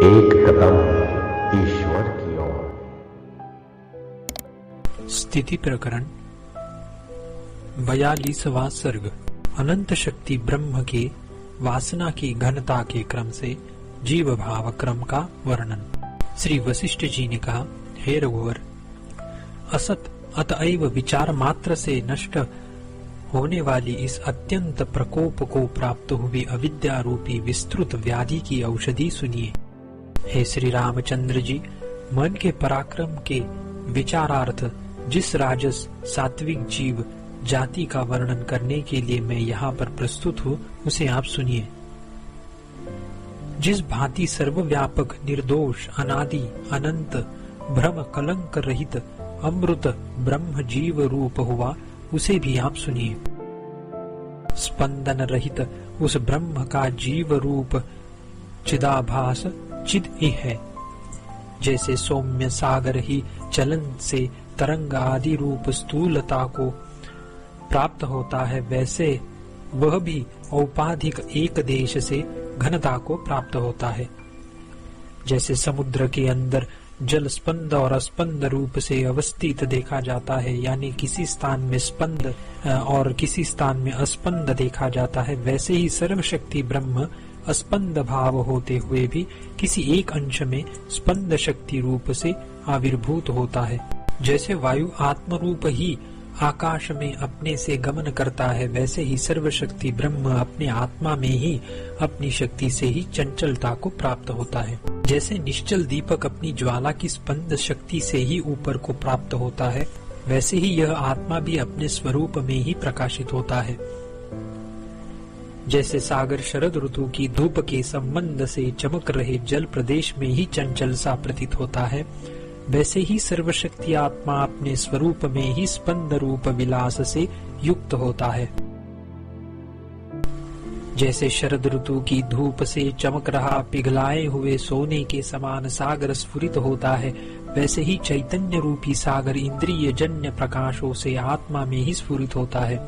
एक कदम ईश्वर की ओर। स्थिति प्रकरण 42वां सर्ग। अनंत शक्ति ब्रह्म के वासना की घनता के क्रम से जीव भाव क्रम का वर्णन। श्री वशिष्ठ जी ने कहा, हे रघुवर, असत अतएव विचार मात्र से नष्ट होने वाली इस अत्यंत प्रकोप को प्राप्त हुई अविद्या रूपी विस्तृत व्याधि की औषधि सुनिए। हे श्री रामचंद्र जी, मन के पराक्रम के विचारार्थ जिस राजस सात्विक जीव जाति का वर्णन करने के लिए मैं यहाँ पर प्रस्तुत हूँ, उसे आप सुनिए। जिस भांति सर्वव्यापक, निर्दोष, अनादि, अनंत, भ्रम कलंक रहित अमृत ब्रह्म जीव रूप हुआ, उसे भी आप सुनिए। स्पंदन रहित उस ब्रह्म का जीव रूप चिदाभास चिद ही है। जैसे सौम्य सागर ही चलन से तरंग आदि रूप स्थूलता को प्राप्त होता है, वैसे वह भी औपाधिक एक देश से घनता को प्राप्त होता है। जैसे समुद्र के अंदर जल स्पंद और अस्पंद रूप से अवस्थित देखा जाता है, यानी किसी स्थान में स्पंद और किसी स्थान में अस्पंद देखा जाता है, वैसे ही सर्वशक्ति ब्रह्म अस्पंद भाव होते हुए भी किसी एक अंश में स्पंद शक्ति रूप से आविर्भूत होता है। जैसे वायु आत्म रूप ही आकाश में अपने से गमन करता है, वैसे ही सर्वशक्ति ब्रह्म अपने आत्मा में ही अपनी शक्ति से ही चंचलता को प्राप्त होता है। जैसे निश्चल दीपक अपनी ज्वाला की स्पंद शक्ति से ही ऊपर को प्राप्त होता है, वैसे ही यह आत्मा भी अपने स्वरूप में ही प्रकाशित होता है। जैसे सागर शरद ऋतु की धूप के संबंध से चमक रहे जल प्रदेश में ही चंचल सा प्रतीत होता है, वैसे ही सर्वशक्ति आत्मा अपने स्वरूप में ही स्पंद रूप विलास से युक्त होता है। जैसे शरद ऋतु की धूप से चमक रहा पिघलाए हुए सोने के समान सागर स्फुरित होता है, वैसे ही चैतन्य रूपी सागर इंद्रिय जन्य प्रकाशों से आत्मा में ही स्फुरित होता है।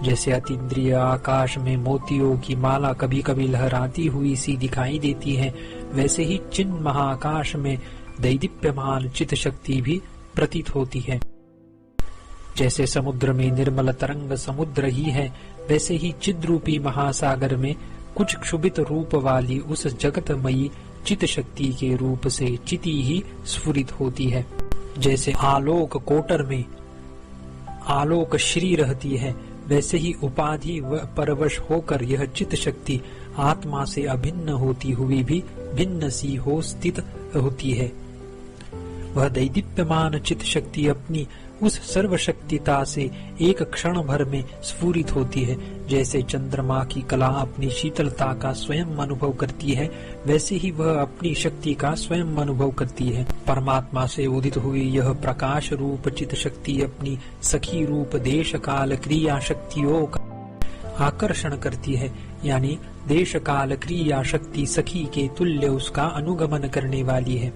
जैसे अतीन्द्रिय आकाश में मोतियों की माला कभी कभी लहराती हुई सी दिखाई देती है, वैसे ही चिन्ह महाकाश में दैदीप्यमान चित शक्ति भी प्रतीत होती है। जैसे समुद्र में निर्मल तरंग समुद्र ही है, वैसे ही चिद्रूपी महासागर में कुछ क्षुभित रूप वाली उस जगतमयी चित शक्ति के रूप से चिति ही स्फुरित होती है। जैसे आलोक कोटर में आलोक श्री रहती है, वैसे ही उपाधि व परवश होकर यह चित शक्ति आत्मा से अभिन्न होती हुई भी भिन्न सी हो स्थित होती है। वह दैदीप्यमान चित शक्ति अपनी उस सर्वशक्तिता से एक क्षण भर में स्फुरित होती है। जैसे चंद्रमा की कला अपनी शीतलता का स्वयं अनुभव करती है, वैसे ही वह अपनी शक्ति का स्वयं अनुभव करती है। परमात्मा से उदित हुई यह प्रकाश रूप चित शक्ति अपनी सखी रूप देश काल क्रिया शक्तियों का आकर्षण करती है, यानी देश काल क्रिया शक्ति सखी के तुल्य उसका अनुगमन करने वाली है।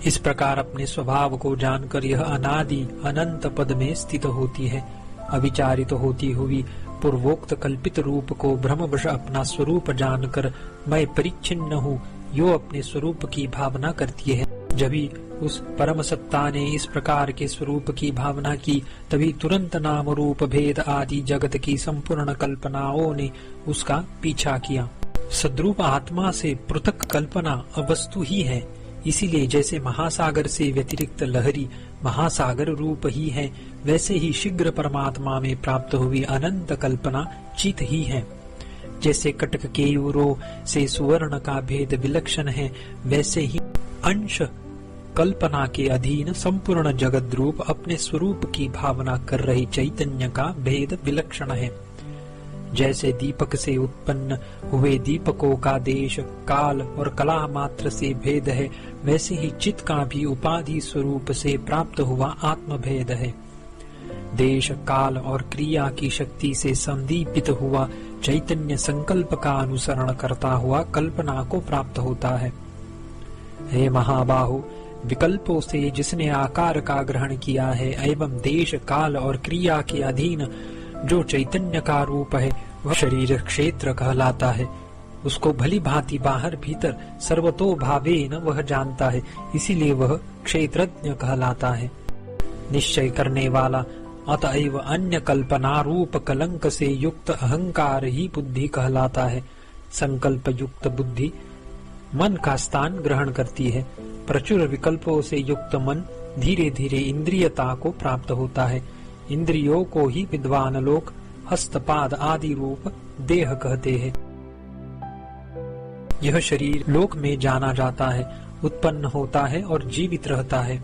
इस प्रकार अपने स्वभाव को जानकर यह अनादि अनंत पद में स्थित होती है। अविचारित होती हुई पूर्वोक्त कल्पित रूप को भ्रमवश अपना स्वरूप जानकर मैं परिच्छिन्न हूँ, यो अपने स्वरूप की भावना करती है। जभी उस परम सत्ता ने इस प्रकार के स्वरूप की भावना की, तभी तुरंत नाम रूप भेद आदि जगत की संपूर्ण कल्पनाओं ने उसका पीछा किया। सद्रूप आत्मा से पृथक कल्पना अवस्तु ही है, इसीलिए जैसे महासागर से व्यतिरिक्त लहरी महासागर रूप ही है, वैसे ही शीघ्र परमात्मा में प्राप्त हुई अनंत कल्पना चित ही है। जैसे कटक केयूरों से सुवर्ण का भेद विलक्षण है, वैसे ही अंश कल्पना के अधीन संपूर्ण जगत रूप अपने स्वरूप की भावना कर रही चैतन्य का भेद विलक्षण है। जैसे दीपक से उत्पन्न हुए दीपकों का देश काल और कला मात्र से भेद है, वैसे ही चित्त का भी उपाधि स्वरूप से प्राप्त हुआ आत्म भेद है। देश काल और क्रिया की शक्ति से संदीपित हुआ चैतन्य संकल्प का अनुसरण करता हुआ कल्पना को प्राप्त होता है। हे महाबाहु, विकल्पों से जिसने आकार का ग्रहण किया है एवं देश काल और क्रिया के अधीन जो चैतन्य का रूप है, वह शरीर क्षेत्र कहलाता है। उसको भली भांति बाहर भीतर सर्वतो भावेन वह जानता है, इसीलिए वह क्षेत्रज्ञ कहलाता है। निश्चय करने वाला अतएव अन्य कल्पना रूप कलंक से युक्त अहंकार ही बुद्धि कहलाता है। संकल्प युक्त बुद्धि मन का स्थान ग्रहण करती है। प्रचुर विकल्पों से युक्त मन धीरे धीरे इंद्रियता को प्राप्त होता है। इंद्रियों को ही विद्वान लोग हस्तपाद आदि रूप देह कहते हैं। यह शरीर लोक में जाना जाता है, उत्पन्न होता है और जीवित रहता है।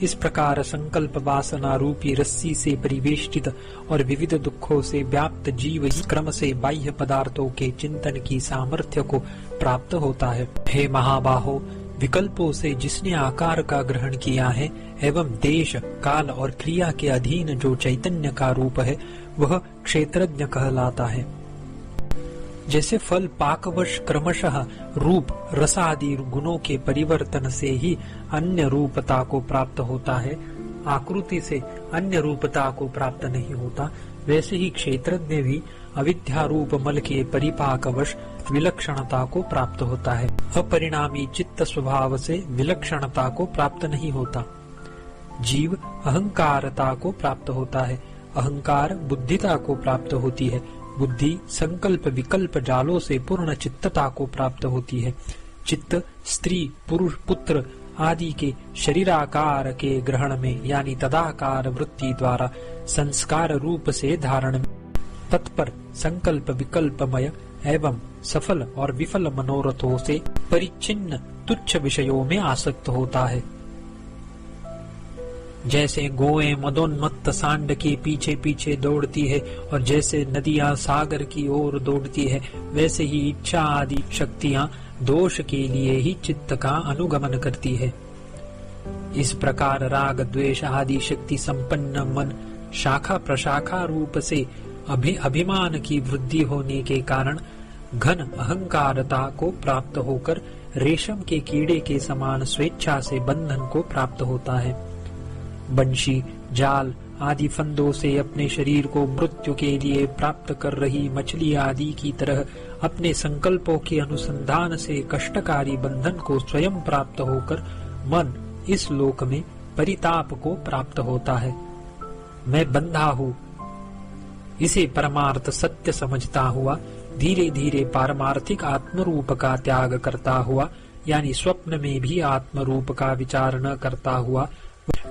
इस प्रकार संकल्प वासना रूपी रस्सी से परिवेष्टित और विविध दुखों से व्याप्त जीव ही क्रम से बाह्य पदार्थों के चिंतन की सामर्थ्य को प्राप्त होता है। हे महाबाहो, विकल्पों से जिसने आकार का ग्रहण किया है एवं देश काल और क्रिया के अधीन जो चैतन्य का रूप है वह क्षेत्रज्ञ कहलाता है। जैसे फल पाकवश क्रमशः रूप रसादि गुणों के परिवर्तन से ही अन्य रूपता को प्राप्त होता है, आकृति से अन्य रूपता को प्राप्त नहीं होता, वैसे ही क्षेत्रज्ञ भी अविद्या रूप मल के परिपाकवश विलक्षणता को प्राप्त होता है। अपरिणामी चित्त स्वभाव से विलक्षणता को प्राप्त नहीं होता। जीव अहंकारता को प्राप्त होता है, अहंकार बुद्धिता को प्राप्त होती है, बुद्धि संकल्प विकल्प जालों से पूर्ण चित्तता को प्राप्त होती है। चित्त स्त्री पुरुष पुत्र आदि के शरीराकार के ग्रहण में यानी तदाकार वृत्ति द्वारा संस्कार रूप से धारण में तत्पर संकल्प विकल्पमय एवं सफल और विफल मनोरथों से परिच्छिन्न तुच्छ विषयों में आसक्त होता है। जैसे गोएं मदोन्मत्त सांड के पीछे पीछे दौड़ती है और जैसे नदियां सागर की ओर दौड़ती है, वैसे ही इच्छा आदि शक्तियां दोष के लिए ही चित्त का अनुगमन करती है। इस प्रकार राग द्वेष आदि शक्ति संपन्न मन शाखा प्रशाखा रूप से अभिमान की वृद्धि होने के कारण घन अहंकारता को प्राप्त होकर रेशम के कीड़े के समान स्वेच्छा से बंधन को प्राप्त होता है। बंशी जाल आदि फंदों से अपने शरीर को मृत्यु के लिए प्राप्त कर रही मछली आदि की तरह अपने संकल्पों के अनुसंधान से कष्टकारी बंधन को स्वयं प्राप्त होकर मन इस लोक में परिताप को प्राप्त होता है। मैं बंधा हूँ, इसे परमार्थ सत्य समझता हुआ धीरे धीरे पारमार्थिक आत्मरूप का त्याग करता हुआ यानी स्वप्न में भी आत्मरूप का विचार न करता हुआ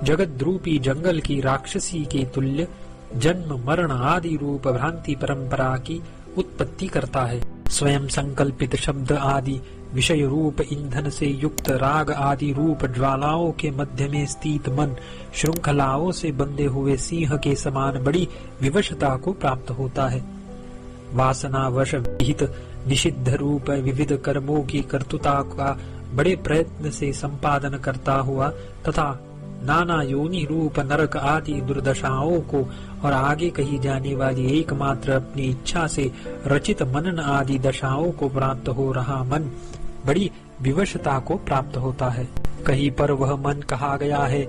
जगत रूपी जंगल की राक्षसी के तुल्य जन्म मरण आदि रूप भ्रांति परंपरा की उत्पत्ति करता है। स्वयं संकल्पित शब्द आदि विषय रूप ईंधन से युक्त राग आदि रूप ज्वालाओं के मध्य में स्थित मन श्रृंखलाओं से बंधे हुए सिंह के समान बड़ी विवशता को प्राप्त होता है। वासनावश विहित निषिद्ध रूप विविध कर्मों की कर्तुता का बड़े प्रयत्न से संपादन करता हुआ तथा नाना योनि रूप नरक आदि दुर्दशाओं को और आगे कही जाने वाली एकमात्र अपनी इच्छा से रचित मनन आदि दशाओं को प्राप्त हो रहा मन बड़ी विवशता को प्राप्त होता है। कहीं पर वह मन कहा गया है,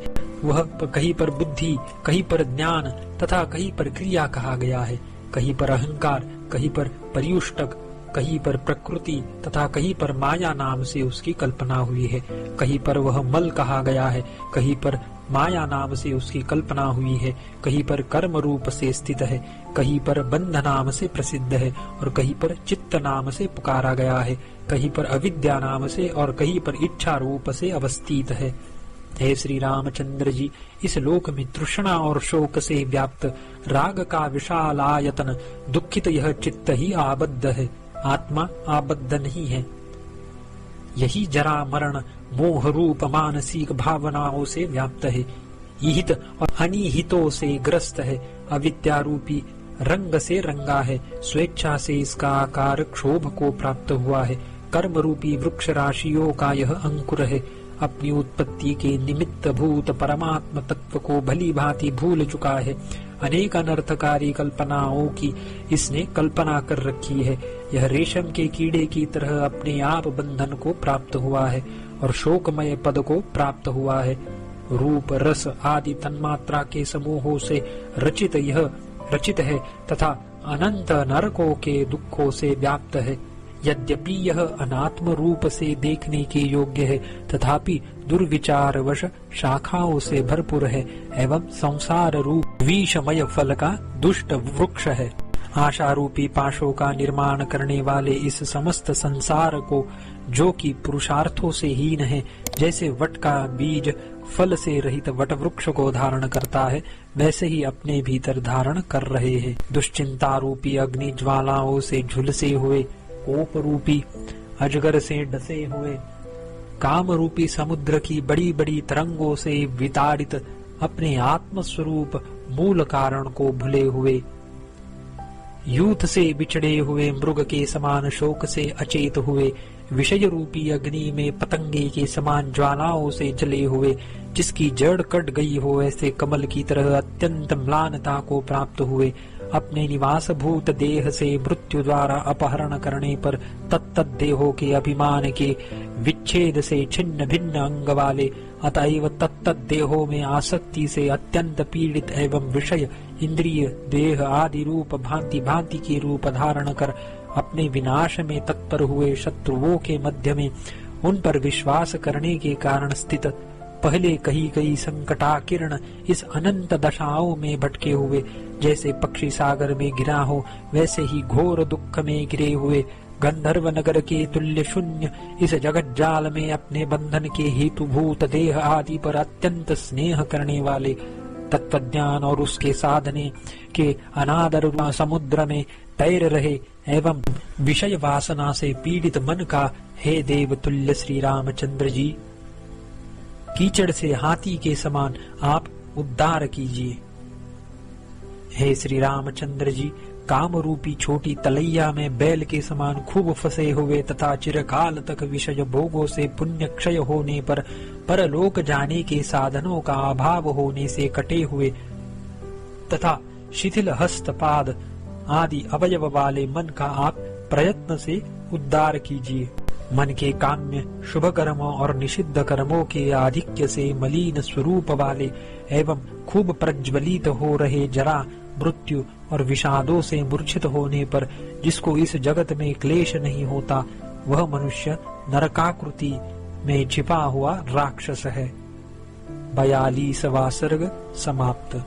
वह कहीं पर बुद्धि, कहीं पर ज्ञान तथा कहीं पर क्रिया कहा गया है, कहीं पर अहंकार, कहीं पर पर्युष्टक, कहीं पर प्रकृति तथा कहीं पर माया नाम से उसकी कल्पना हुई है। कहीं पर वह मल कहा गया है, कहीं पर माया नाम से उसकी कल्पना हुई है, कहीं पर कर्म रूप से स्थित है, कहीं पर बंध नाम से प्रसिद्ध है और कहीं पर चित्त नाम से पुकारा गया है, कहीं पर अविद्या नाम से और कहीं पर इच्छा रूप से अवस्थित है। हे श्री रामचंद्र जी, इस लोक में तृष्णा और शोक से व्याप्त राग का विशाल आयतन दुखित यह चित्त ही आबद्ध है, आत्मा आबद्ध नहीं है। यही जरा मरण मोह रूप मानसिक भावनाओं से व्याप्त है, हित और अनिहितों से ग्रस्त है, अविद्या रूपी रंग से रंगा है, स्वेच्छा से इसका आकार क्षोभ को प्राप्त हुआ है, कर्म रूपी वृक्ष राशियों का यह अंकुर है, अपनी उत्पत्ति के निमित्त भूत परमात्म तत्व को भली भांति भूल चुका है, अनेक अनर्थकारी कल्पनाओं की इसने कल्पना कर रखी है। यह रेशम के कीड़े की तरह अपने आप बंधन को प्राप्त हुआ है और शोकमय पद को प्राप्त हुआ है। रूप रस आदि तन्मात्रा के समूहों से रचित है तथा अनंत नरकों के दुखों से व्याप्त है। यद्यपि यह अनात्म रूप से देखने के योग्य है, तथापि दुर्विचारवश शाखाओं से भरपूर है एवं संसार रूप विषमय फल का दुष्ट वृक्ष है। आशा रूपी पाशों का निर्माण करने वाले इस समस्त संसार को, जो कि पुरुषार्थों से हीन है, जैसे वट का बीज फल से रहित वट वृक्ष को धारण करता है, वैसे ही अपने भीतर धारण कर रहे हैं। दुश्चिंता रूपी अग्नि ज्वालाओं से झुलसे हुए, कोप रूपी अजगर से डसे हुए, काम रूपी समुद्र की बड़ी बड़ी तरंगों से विताड़ित, अपने आत्म स्वरूप मूल कारण को भूले हुए, यूथ से बिछड़े हुए मृग के समान शोक से अचेत हुए, विषय रूपी अग्नि में पतंगे के समान ज्वालाओं से जले हुए, जिसकी जड़ कट गई हो ऐसे कमल की तरह अत्यंत म्लानता को प्राप्त हुए, अपने निवास भूत देह से मृत्यु द्वारा अपहरण करने पर तत्त देहों के अभिमान के विच्छेद से छिन्न भिन्न अंग वाले, अतएव तत्त देहों में आसक्ति से अत्यंत पीड़ित एवं विषय इंद्रिय देह आदि रूप भांति भांति के रूप धारण कर अपने विनाश में तत्पर हुए शत्रुओं के मध्य में उन पर विश्वास करने के कारण स्थित, पहले कही गई संकटाकिरण इस अनंत दशाओं में भटके हुए, जैसे पक्षी सागर में गिरा हो वैसे ही घोर दुख में गिरे हुए, गंधर्व नगर के तुल्य शून्य इस जगत जाल में अपने बंधन के हेतुभूत देह आदि पर अत्यंत स्नेह करने वाले, तत्वज्ञान और उसके साधने के अनादर समुद्र में तैर रहे एवं विषय वासना से पीड़ित मन का हे देव तुल्य श्री रामचंद्र जी, कीचड़ से हाथी के समान आप उद्धार कीजिए। हे श्री रामचंद्र जी, काम रूपी छोटी तलैया में बैल के समान खूब फंसे हुए तथा चिरकाल तक विषय भोगों से पुण्य क्षय होने पर परलोक जाने के साधनों का अभाव होने से कटे हुए तथा शिथिल हस्तपाद आदि अवयव वाले मन का आप प्रयत्न से उद्धार कीजिए। मन के काम्य शुभ कर्मों और निषिद्ध कर्मों के आधिक्य से मलिन स्वरूप वाले एवं खूब प्रज्वलित हो रहे जरा, मृत्यु और विषादों से मूर्छित होने पर जिसको इस जगत में क्लेश नहीं होता, वह मनुष्य नरकाकृति में छिपा हुआ राक्षस है। 42वां सर्ग समाप्त।